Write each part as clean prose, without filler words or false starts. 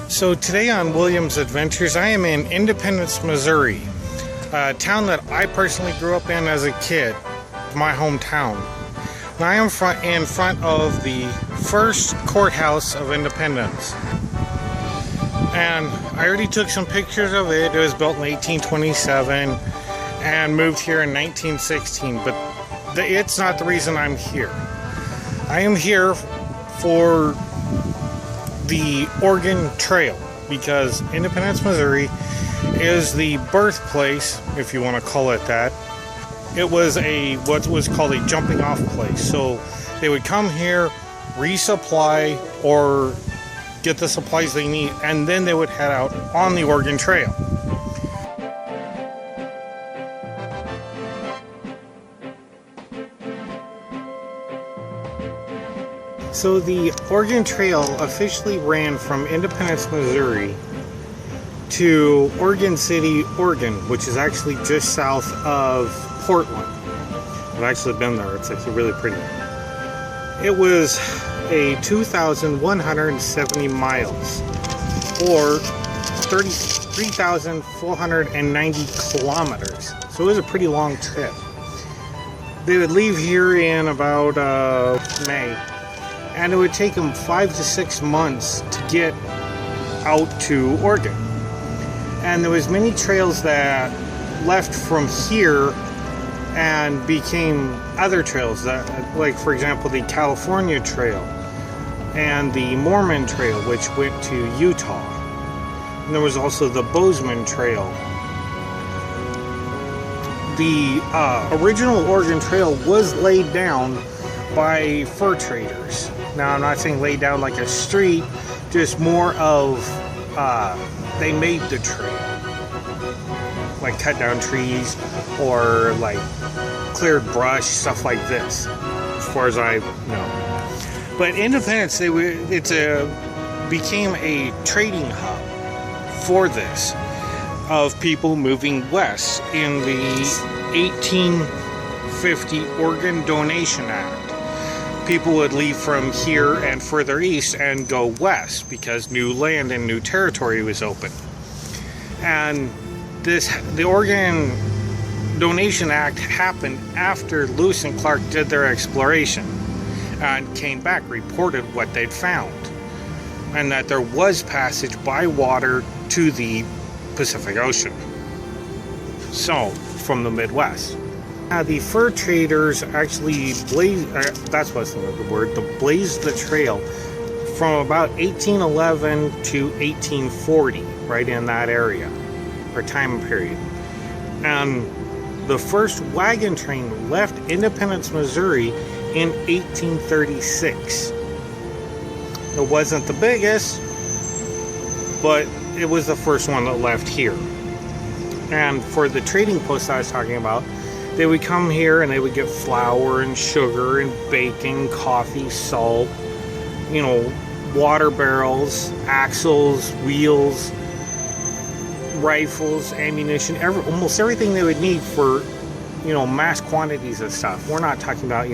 So today on William's Adventures, I am in Independence, Missouri, a town that I personally grew up in as a kid, my hometown. And I am in front of the first courthouse of Independence. And I already took some pictures of it. It was built in 1827 and moved here in 1916, but it's not the reason I'm here. I am here for the Oregon Trail, because Independence, Missouri is the birthplace, if you want to call it that. It was what was called a jumping off place. So they would come here, resupply or get the supplies they need, and then they would head out on the Oregon Trail. So the Oregon Trail officially ran from Independence, Missouri to Oregon City, Oregon, which is actually just south of Portland. I've actually been there. It's actually really pretty. It was a 2,170 miles, or 33,490 kilometers. So it was a pretty long trip. They would leave here in about May. And it would take them 5 to 6 months to get out to Oregon. And there was many trails that left from here and became other trails, that, like for example the California Trail and the Mormon Trail, which went to Utah. And there was also the Bozeman Trail. The original Oregon Trail was laid down by fur traders. Now, I'm not saying laid down like a street, just more of they made the trail, like cut down trees or like cleared brush, stuff like this, as far as I know. But Independence, became a trading hub for this, of people moving west in the 1850 Oregon Donation Act. People would leave from here and further east and go west because new land and new territory was open. And the Oregon Donation Act happened after Lewis and Clark did their exploration and came back, reported what they'd found, and that there was passage by water to the Pacific Ocean. So, from the Midwest. The fur traders actually blazed the trail from about 1811 to 1840, right in that area, or time period. And the first wagon train left Independence, Missouri in 1836. It wasn't the biggest, but it was the first one that left here. And for the trading post I was talking about, they would come here and they would get flour and sugar and bacon, coffee, salt, water barrels, axles, wheels, rifles, ammunition, almost everything they would need for, mass quantities of stuff. We're not talking about,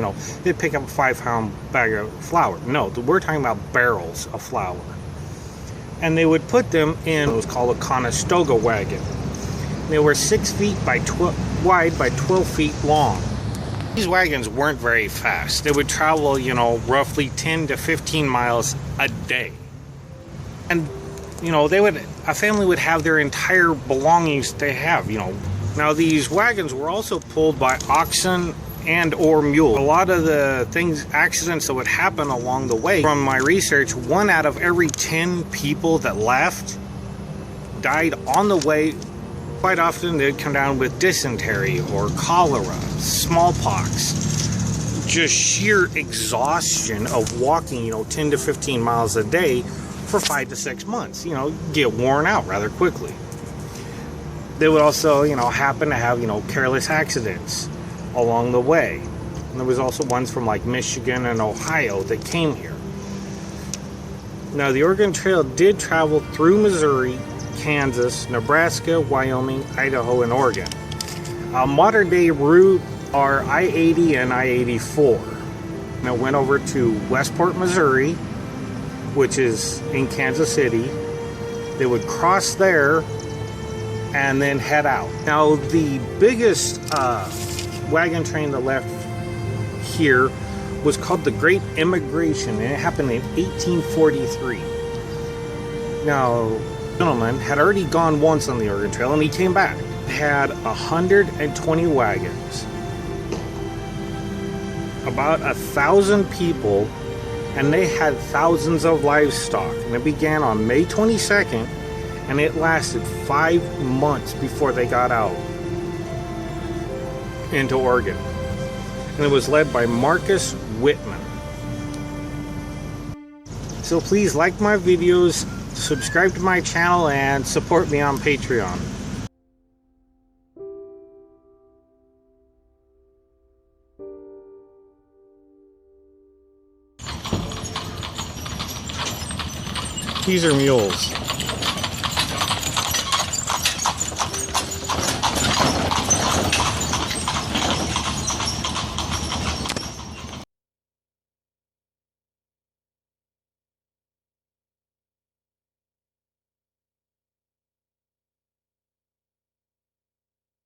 they'd pick up a 5-pound bag of flour. No, we're talking about barrels of flour. And they would put them in what was called a Conestoga wagon. They were 6 feet wide by 12 feet long. These wagons weren't very fast. They would travel, roughly 10 to 15 miles a day. And, a family would have their entire belongings they have, Now, these wagons were also pulled by oxen and or mule. A lot of the accidents that would happen along the way, from my research, 1 out of every 10 people that left died on the way. Quite often they'd come down with dysentery or cholera, smallpox, just sheer exhaustion of walking, 10 to 15 miles a day for 5 to 6 months, get worn out rather quickly. They would also, happen to have, careless accidents along the way. And there was also ones from like Michigan and Ohio that came here. Now, the Oregon Trail did travel through Missouri, Kansas, Nebraska, Wyoming, Idaho, and Oregon. Modern day route are I-80 and I-84. And it went over to Westport, Missouri, which is in Kansas City, They would cross there and then head out. Now, the biggest wagon train that left here was called the Great Immigration, and it happened in 1843. Now, the gentleman had already gone once on the Oregon Trail, and he came back. It had 120 wagons, about 1,000 people, and they had thousands of livestock. And it began on May 22nd, and it lasted 5 months before they got out into Oregon. And it was led by Marcus Whitman. So please like my videos, subscribe to my channel, and support me on Patreon. These are mules.